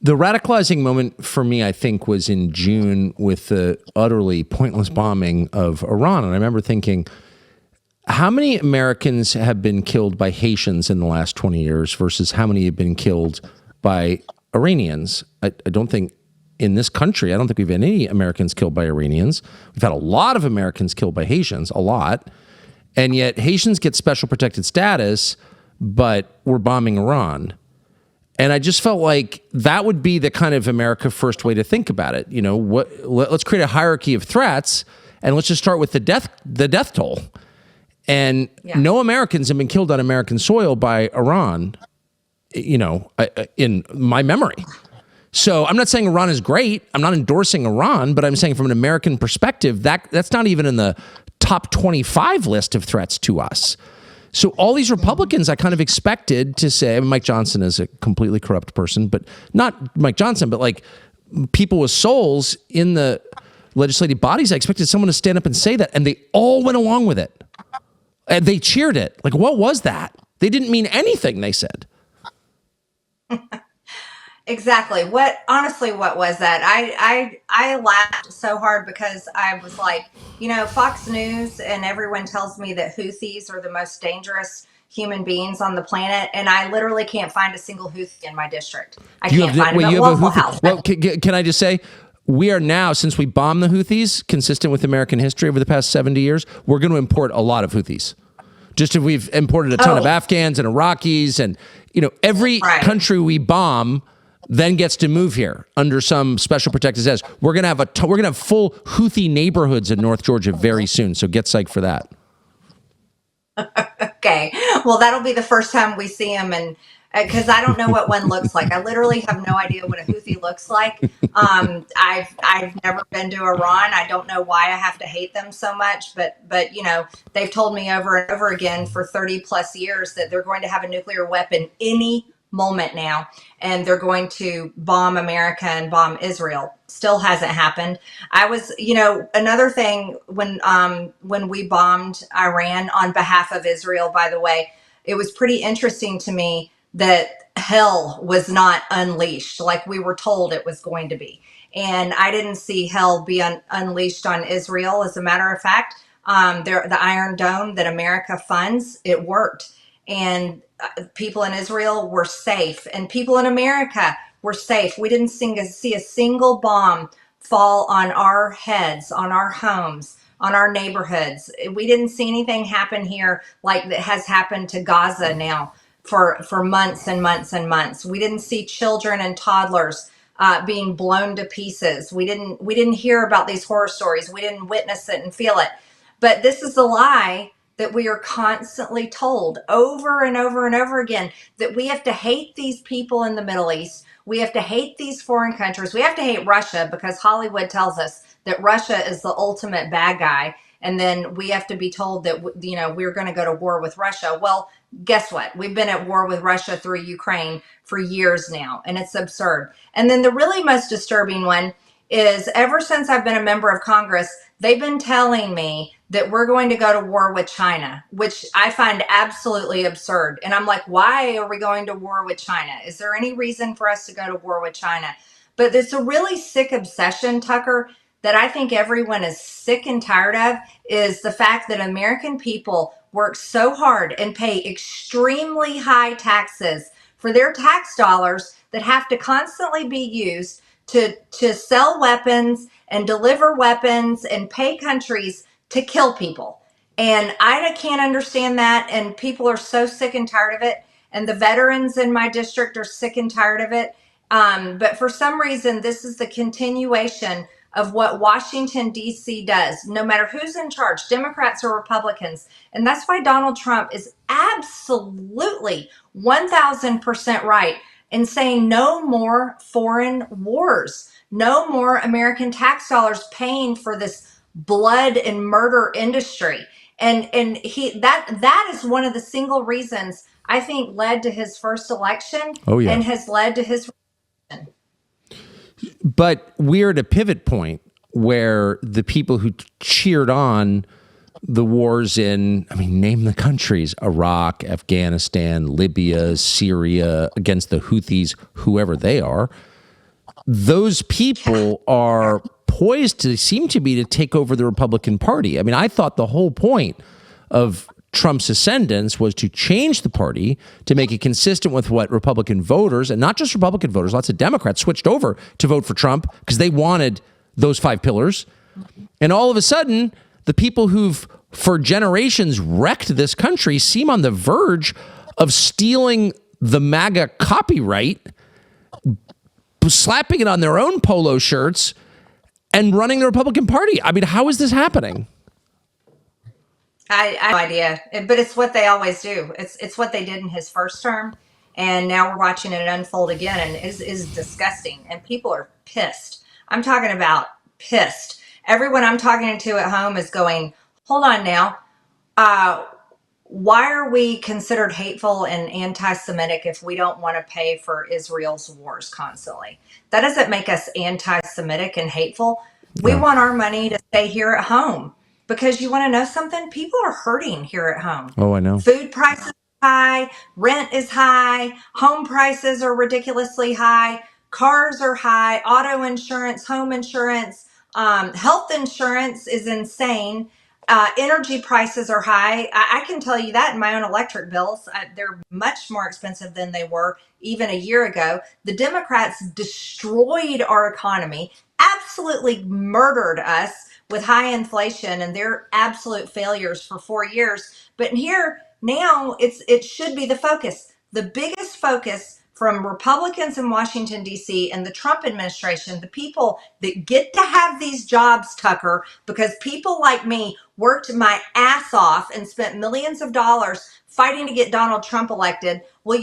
The radicalizing moment for me, I think, was in June with the utterly pointless bombing of Iran. And I remember thinking, how many Americans have been killed by Haitians in the last 20 years versus how many have been killed by Iranians? I don't think in this country, I don't think we've had any Americans killed by Iranians. We've had a lot of Americans killed by Haitians, a lot. And yet Haitians get special protected status, but we're bombing Iran. And I just felt like that would be the kind of America First way to think about it. You know, let's create a hierarchy of threats, and let's just start with the death toll. And no Americans have been killed on American soil by Iran, you know, in my memory. So I'm not saying Iran is great. I'm not endorsing Iran, but I'm saying from an American perspective, that's not even in the top 25 list of threats to us. So all these Republicans I kind of expected to say, I mean, Mike Johnson is a completely corrupt person, but not Mike Johnson, but like people with souls in the legislative bodies, I expected someone to stand up and say that, and they all went along with it. And they cheered it. Like, what was that? They didn't mean anything, they said. Exactly. Honestly, what was that? I laughed so hard because I was like, you know, Fox News and everyone tells me that Houthis are the most dangerous human beings on the planet. And I literally can't find a single Houthi in my district. I can't find them at Waffle House. Well, can I just say, we are now, since we bombed the Houthis, consistent with American history over the past 70 years, we're going to import a lot of Houthis. Just as we've imported a ton of Afghans and Iraqis and, you know, every country we bomb then gets to move here under some special protected status. We're gonna have full Houthi neighborhoods in North Georgia very soon. So get psyched for that. Okay, well that'll be the first time we see them, and because I don't know what one looks like. I literally have no idea what a Houthi looks like. I've never been to Iran. I don't know why I have to hate them so much, but you know, they've told me over and over again for 30 plus years that they're going to have a nuclear weapon any moment now, and they're going to bomb America and bomb Israel. Still hasn't happened. I was, you know, another thing when we bombed Iran on behalf of Israel, by the way, it was pretty interesting to me that hell was not unleashed like we were told it was going to be. And I didn't see hell be unleashed on Israel. As a matter of fact, the Iron Dome that America funds, it worked. And people in Israel were safe, and people in America were safe. We didn't see a single bomb fall on our heads, on our homes, on our neighborhoods. We didn't see anything happen here like that has happened to Gaza now for months and months and months. We didn't see children and toddlers being blown to pieces. We didn't hear about these horror stories. We didn't witness it and feel it. But this is a lie that we are constantly told over and over and over again, that we have to hate these people in the Middle East. We have to hate these foreign countries. We have to hate Russia because Hollywood tells us that Russia is the ultimate bad guy. And then we have to be told that, you know, we're going to go to war with Russia. Well, guess what? We've been at war with Russia through Ukraine for years now, and it's absurd. And then the really most disturbing one is, ever since I've been a member of Congress, they've been telling me that we're going to go to war with China, which I find absolutely absurd. And I'm like, why are we going to war with China? Is there any reason for us to go to war with China? But it's a really sick obsession, Tucker, that I think everyone is sick and tired of, is the fact that American people work so hard and pay extremely high taxes for their tax dollars that have to constantly be used to sell weapons and deliver weapons and pay countries to kill people. And I can't understand that. And people are so sick and tired of it. And the veterans in my district are sick and tired of it. But for some reason, this is the continuation of what Washington, D.C. does, no matter who's in charge, Democrats or Republicans. And that's why Donald Trump is absolutely 1,000% right in saying no more foreign wars, no more American tax dollars paying for this blood and murder industry. And that is one of the single reasons I think led to his first election and has led to his reelection. But we're at a pivot point where the people who cheered on the wars in, I mean, name the countries, Iraq, Afghanistan, Libya, Syria, against the Houthis, whoever they are, those people are poised to seem to be to take over the Republican Party. I mean, I thought the whole point of Trump's ascendance was to change the party to make it consistent with what Republican voters, and not just Republican voters, lots of Democrats switched over to vote for Trump because they wanted those 5 pillars. And all of a sudden, the people who've for generations wrecked this country seem on the verge of stealing the MAGA copyright, slapping it on their own polo shirts, and running the Republican Party. I mean, how is this happening? I have no idea, but it's what they always do. It's what they did in his first term, and now we're watching it unfold again, and it is disgusting. And people are pissed. I'm talking about pissed. Everyone I'm talking to at home is going, "Hold on now. Why are we considered hateful and anti-Semitic if we don't want to pay for Israel's wars constantly? That doesn't make us anti-Semitic and hateful. We want our money to stay here at home." Because you want to know something? People are hurting here at home. Oh, I know. Food prices are high, rent is high, home prices are ridiculously high, cars are high, auto insurance, home insurance, health insurance is insane. Energy prices are high. I can tell you that in my own electric bills. They're much more expensive than they were even a year ago. The Democrats destroyed our economy, absolutely murdered us with high inflation and their absolute failures for 4 years. But here now it should be the focus. The biggest focus from Republicans in Washington, D.C. and the Trump administration, the people that get to have these jobs, Tucker, because people like me worked my ass off and spent millions of dollars fighting to get Donald Trump elected. Well,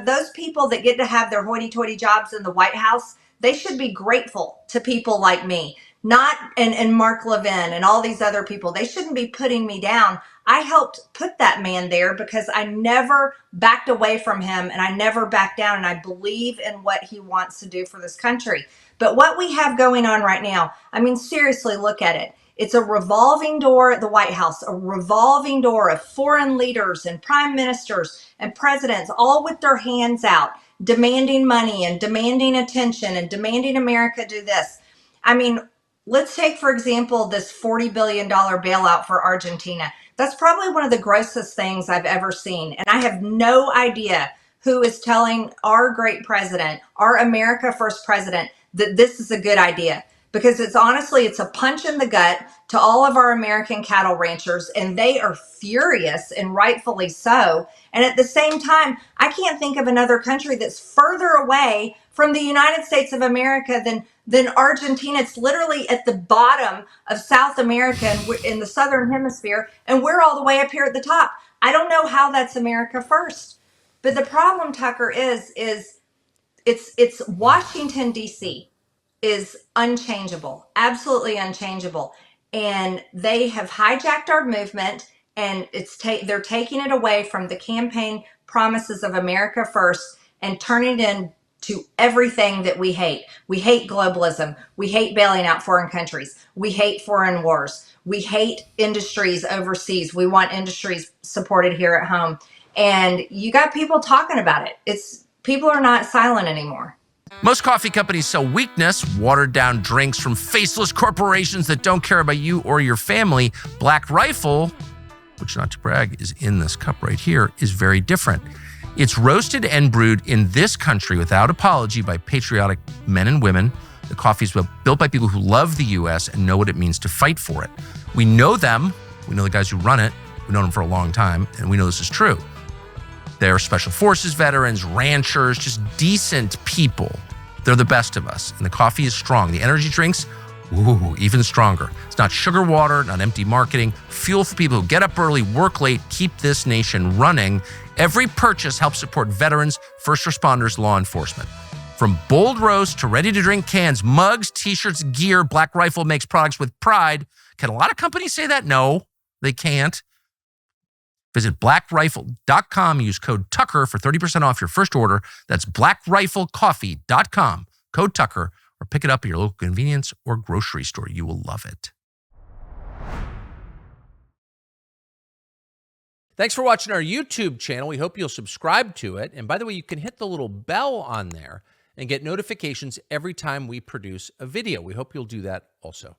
those people that get to have their hoity-toity jobs in the White House, they should be grateful to people like me. Not and Mark Levin and all these other people. They shouldn't be putting me down. I helped put that man there because I never backed away from him and I never backed down, and I believe in what he wants to do for this country. But what we have going on right now, I mean, seriously, look at it. It's a revolving door at the White House, a revolving door of foreign leaders and prime ministers and presidents, all with their hands out, demanding money and demanding attention and demanding America do this. I mean, let's take, for example, this $40 billion bailout for Argentina. That's probably one of the grossest things I've ever seen. And I have no idea who is telling our great president, our America First president, that this is a good idea. Because it's a punch in the gut to all of our American cattle ranchers, and they are furious, and rightfully so. And at the same time, I can't think of another country that's further away from the United States of America than Argentina. It's literally at the bottom of South America and in the Southern Hemisphere, and we're all the way up here at the top. I don't know how that's America First. But the problem, Tucker, is it's Washington, D.C. is unchangeable, absolutely unchangeable. And they have hijacked our movement, and they're taking it away from the campaign promises of America First and turning it into everything that we hate. We hate globalism. We hate bailing out foreign countries. We hate foreign wars. We hate industries overseas. We want industries supported here at home. And you got people talking about it. People are not silent anymore. Most coffee companies sell weakness, watered down drinks from faceless corporations that don't care about you or your family. Black Rifle, which, not to brag, is in this cup right here, is very different. It's roasted and brewed in this country without apology by patriotic men and women. The coffee is built by people who love the U.S. and know what it means to fight for it. We know them. We know the guys who run it. We've known them for a long time, and we know this is true. They're special forces veterans, ranchers, just decent people. They're the best of us, and the coffee is strong. The energy drinks, even stronger. It's not sugar water, not empty marketing. Fuel for people who get up early, work late, keep this nation running. Every purchase helps support veterans, first responders, law enforcement. From bold roast to ready-to-drink cans, mugs, T-shirts, gear, Black Rifle makes products with pride. Can a lot of companies say that? No, they can't. Visit blackrifle.com. Use code Tucker for 30% off your first order. That's blackriflecoffee.com. Code Tucker, or pick it up at your local convenience or grocery store. You will love it. Thanks for watching our YouTube channel. We hope you'll subscribe to it. And by the way, you can hit the little bell on there and get notifications every time we produce a video. We hope you'll do that also.